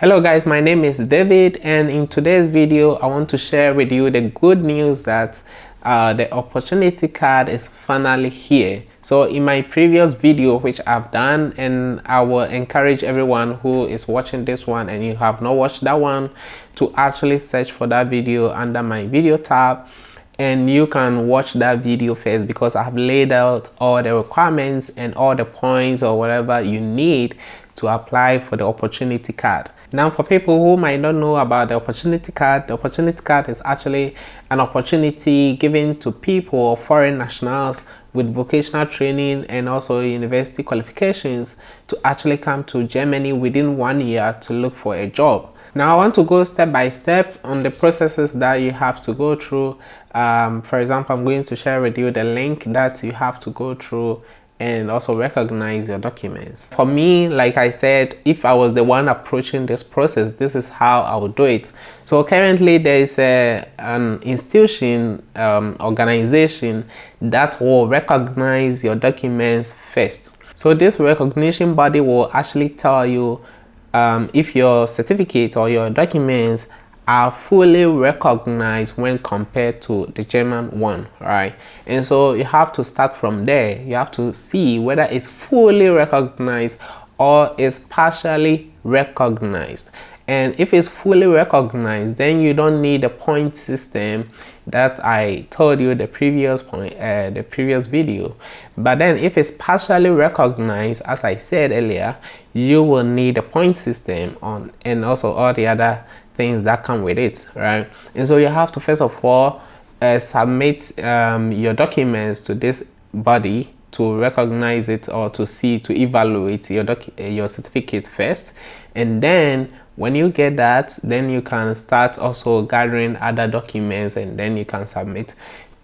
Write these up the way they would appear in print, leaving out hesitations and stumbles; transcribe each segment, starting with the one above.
Hello guys, my name is David, and in today's video I want to share with you the good news that the opportunity card is finally here. So in my previous video which I've done, and I will encourage everyone who is watching this one and you have not watched that one to actually search for that video under my video tab, and you can watch that video first because I've laid out all the requirements and all the points or whatever you need to apply for the opportunity card. Now, for people who might not know about the opportunity card is actually an opportunity given to people or foreign nationals with vocational training and also university qualifications to actually come to Germany within 1 year to look for a job. Now, I want to go step by step on the processes that you have to go through. For example, I'm going to share with you the link that you have to go through and also recognize your documents. For me, like I said, if I was the one approaching this process, this is how I would do it. So currently there is an institution, organization that will recognize your documents first. So this recognition body will actually tell you if your certificate or your documents are fully recognized when compared to the German one, right? And so you have to start from there. You have to see whether it's fully recognized or is partially recognized. And if it's fully recognized, then you don't need a point system that I told you the previous video. But then if it's partially recognized, as I said earlier, you will need a point system on, and also all the other things that come with it, right? And so you have to first of all submit your documents to this body to recognize it, or to see, to evaluate your certificate first. And then when you get that, then you can start also gathering other documents, and then you can submit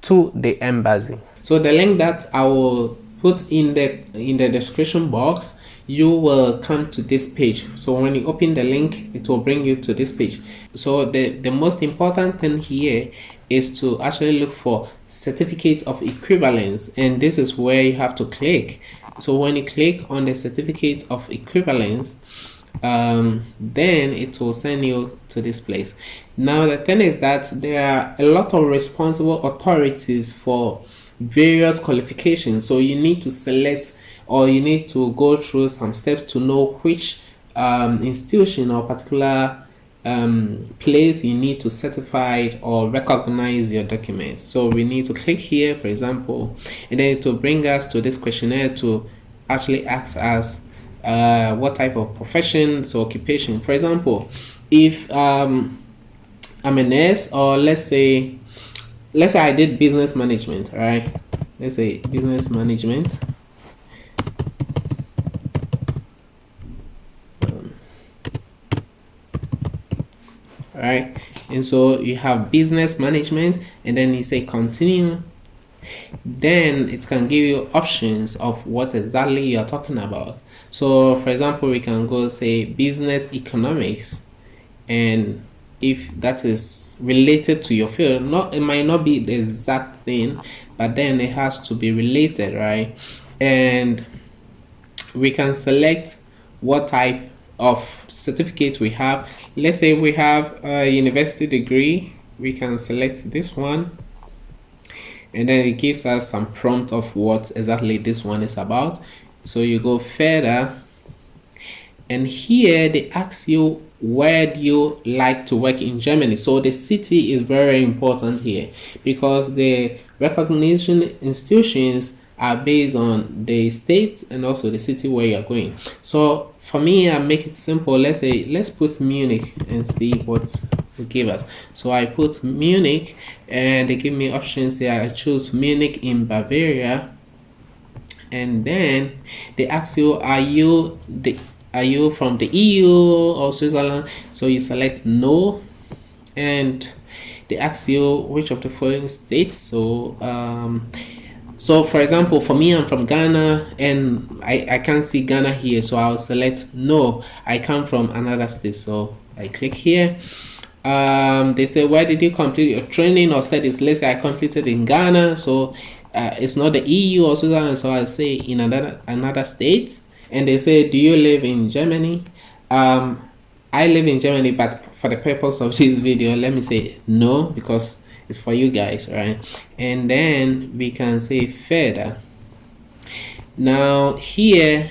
to the embassy. So the link that I will put in the description box, you will come to this page. So when you open the link, it will bring you to this page. So the most important thing here is to actually look for certificate of equivalence, and this is where you have to click. So when you click on the certificate of equivalence, then it will send you to this place. Now the thing is that there are a lot of responsible authorities for various qualifications, so you need to select, or you need to go through some steps to know which institution or particular place you need to certify or recognize your documents. So we need to click here, for example, and then it will bring us to this questionnaire to actually ask us what type of profession, so occupation. For example, if I'm a nurse, or let's say I did business management, right? Let's say business management. Right, and so you have business management, and then you say continue. Then it can give you options of what exactly you're talking about. So for example, we can go say business economics, and if that is related to your field, it might not be the exact thing, but then it has to be related, right? And we can select what type of certificate we have. Let's say we have a university degree, we can select this one, and then it gives us some prompt of what exactly this one is about. So you go further, and here they ask you, where do you like to work in Germany? So the city is very important here, because the recognition institutions are based on the state and also the city where you're going. So for me, I make it simple. Let's put Munich and see what they give us. So I put Munich, and they give me options here. I choose Munich in Bavaria, and then they ask you, are you from the EU or Switzerland? So you select no, and they ask you which of the following states. So for example, for me, I'm from Ghana, and I can't see Ghana here, so I'll select no, I come from another state. So I click here. They say, where did you complete your training or studies? Let's say I completed in Ghana, so it's not the EU or Switzerland, so I say in another state. And they say, do you live in Germany? I live in Germany, but for the purpose of this video, let me say no, because it's for you guys, right? And then we can say further. Now here,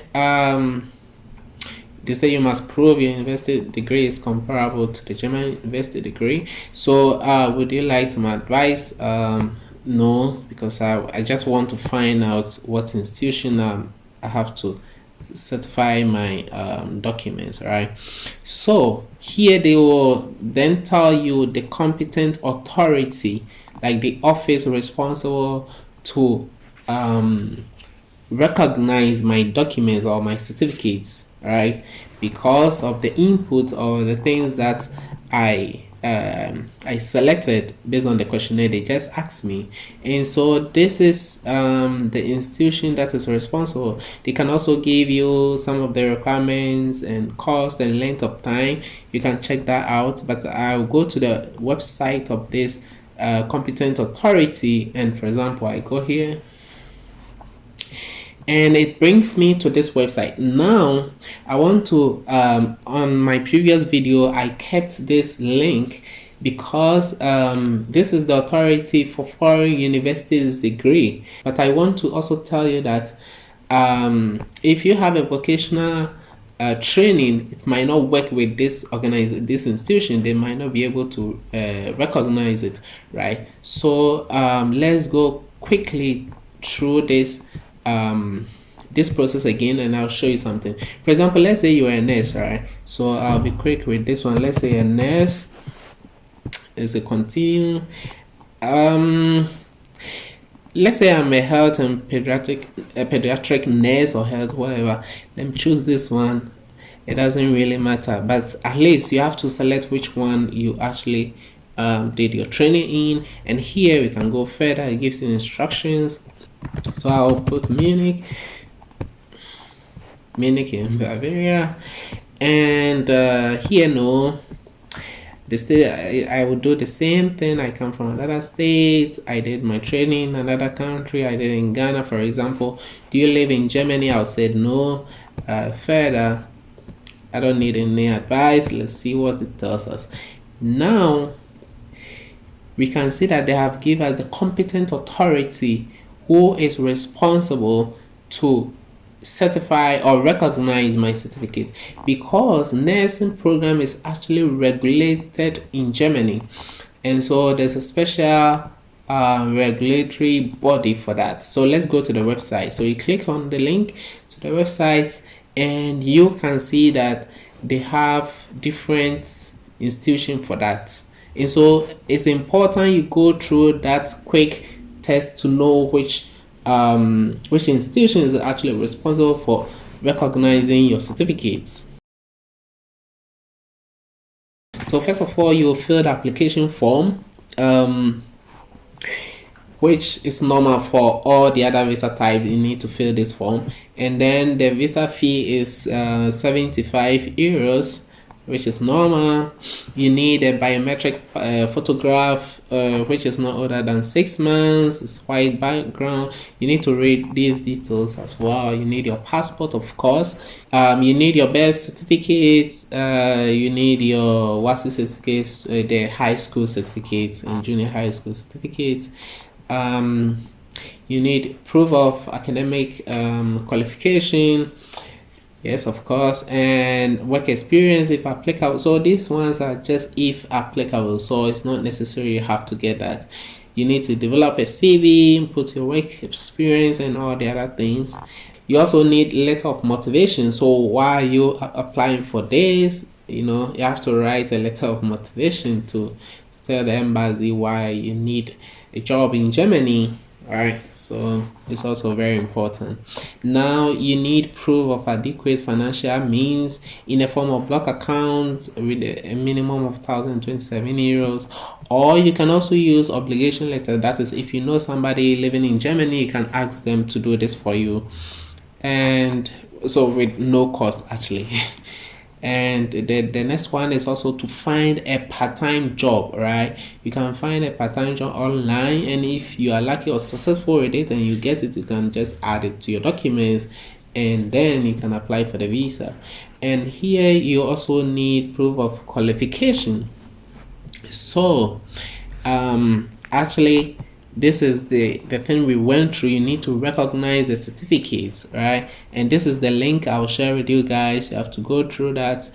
they say you must prove your university degree is comparable to the German university degree. So would you like some advice? No, because I just want to find out what institution I have to certify my documents, right? So here they will then tell you the competent authority, like the office responsible to recognize my documents or my certificates, right? Because of the input or the things that I selected based on the questionnaire they just asked me. And so this is the institution that is responsible. They can also give you some of the requirements and cost and length of time. You can check that out, but I'll go to the website of this competent authority, and for example I go here and it brings me to this website. Now I want to on my previous video I kept this link because this is the authority for foreign universities degree, but I want to also tell you that if you have a vocational training, it might not work with this institution. They might not be able to recognize it, right? So let's go quickly through this process again, and I'll show you something. For example, let's say you're a nurse, right? So I'll be quick with this one. Let's say a nurse is a continue. Let's say I'm a health and pediatric nurse or health, whatever. Let me choose this one. It doesn't really matter, but at least you have to select which one you actually did your training in. And here we can go further. It gives you instructions. So I'll put Munich in Bavaria, and here no, the state I would do the same thing. I come from another state, I did my training in another country, I did in Ghana, for example. Do you live in Germany? I'll say no. Further, I don't need any advice. Let's see what it tells us. Now we can see that they have given us the competent authority who is responsible to certify or recognize my certificate, because nursing program is actually regulated in Germany, and so there's a special regulatory body for that. So let's go to the website. So you click on the link to the website and you can see that they have different institutions for that, and so it's important you go through that quick test to know which institution is actually responsible for recognizing your certificates. So first of all, you'll fill the application form, which is normal for all the other visa types. You need to fill this form, and then the visa fee is 75 euros, which is normal. You need a biometric photograph, which is not older than 6 months. It's white background. You need to read these details as well. You need your passport, of course. You need your birth certificates. You need your WASI certificates, the high school certificates and junior high school certificates. You need proof of academic qualification. Yes, of course, and work experience if applicable. So these ones are just if applicable, so it's not necessary you have to get that. You need to develop a CV, put your work experience and all the other things. You also need letter of motivation. So while you are applying for this, you have to write a letter of motivation to tell the embassy why you need a job in Germany. Alright, so it's also very important. Now you need proof of adequate financial means in a form of block account with a minimum of 1,027 euros, or you can also use obligation letter. That is, if you know somebody living in Germany, you can ask them to do this for you, and so with no cost actually. And the next one is also to find a part-time job, right? You can find a part-time job online, and if you are lucky or successful with it and you get it, you can just add it to your documents and then you can apply for the visa. And here you also need proof of qualification. So actually this is the thing we went through. You need to recognize the certificates, right? And this is the link I'll share with you guys. You have to go through that,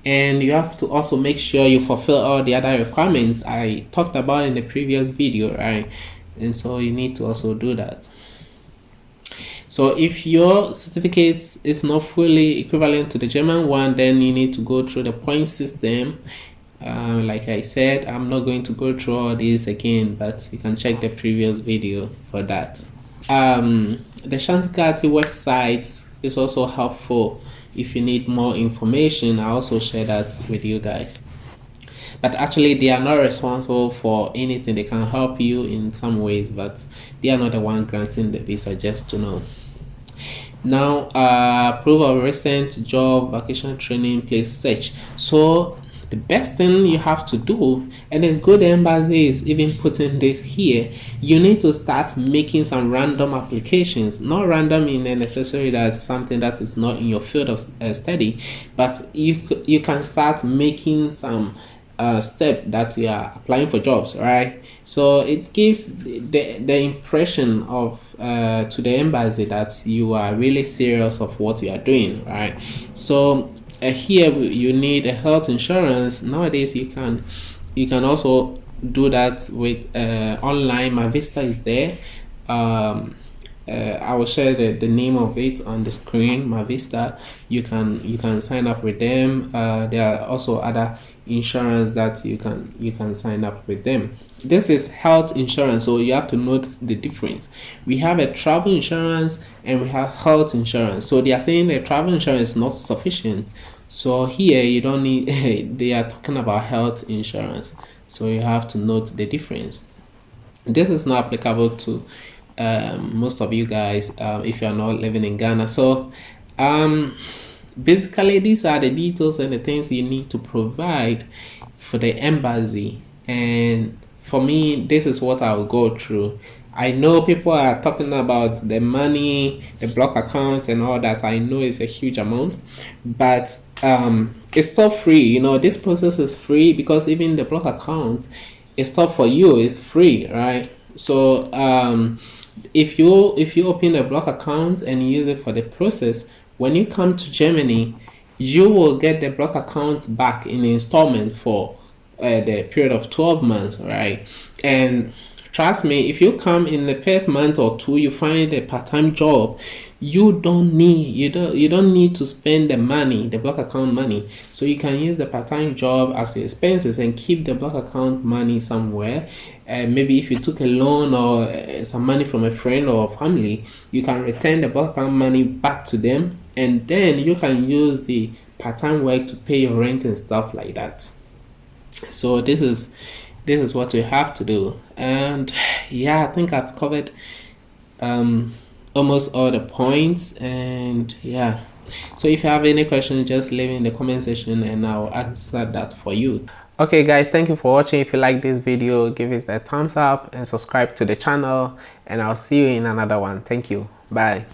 and you have to also make sure you fulfill all the other requirements I talked about in the previous video, right? And so you need to also do that. So if your certificate is not fully equivalent to the German one, then you need to go through the point system. Like I said, I'm not going to go through all these again, but you can check the previous video for that. The Chancenkarte website is also helpful if you need more information. I also share that with you guys. But actually, they are not responsible for anything. They can help you in some ways, but they are not the one granting the visa, just to know. Now, proof of recent job, vacation, training, place search. So the best thing you have to do, and it's good the embassy is even putting this here, you need to start making some random applications. Not random in a necessary that's something that is not in your field of study, but you can start making some step that you are applying for jobs, right? So it gives the impression of to the embassy that you are really serious of what you are doing, right? So here you need a health insurance. Nowadays you can also do that with online. My Vista is there. I will share the name of it on the screen. My Vista. You can sign up with them. There are also other insurance that you can sign up with them. This is health insurance, so you have to note the difference. We have a travel insurance and we have health insurance. So they are saying the travel insurance is not sufficient. So here you don't need. They are talking about health insurance. So you have to note the difference. This is not applicable to most of you guys if you are not living in Ghana. So basically these are the details and the things you need to provide for the embassy, and for me this is what I'll go through. I know people are talking about the money, the block account and all that. I know it's a huge amount, but it's still free. You know, this process is free because even the block account is still for you, it's free, right? So if you open a block account and use it for the process, when you come to Germany, you will get the block account back in installment for the period of 12 months, right? And trust me, if you come in the first month or two, you find a part-time job, you don't need to spend the money, the block account money. So you can use the part-time job as your expenses and keep the block account money somewhere. Maybe if you took a loan or some money from a friend or family, you can return the block account money back to them, and then you can use the part-time work to pay your rent and stuff like that. So this is what we have to do. And yeah, I think I've covered almost all the points. And yeah, so if you have any questions, just leave in the comment section and I'll answer that for you. Okay guys, thank you for watching. If you like this video, give it a thumbs up and subscribe to the channel, and I'll see you in another one. Thank you. Bye.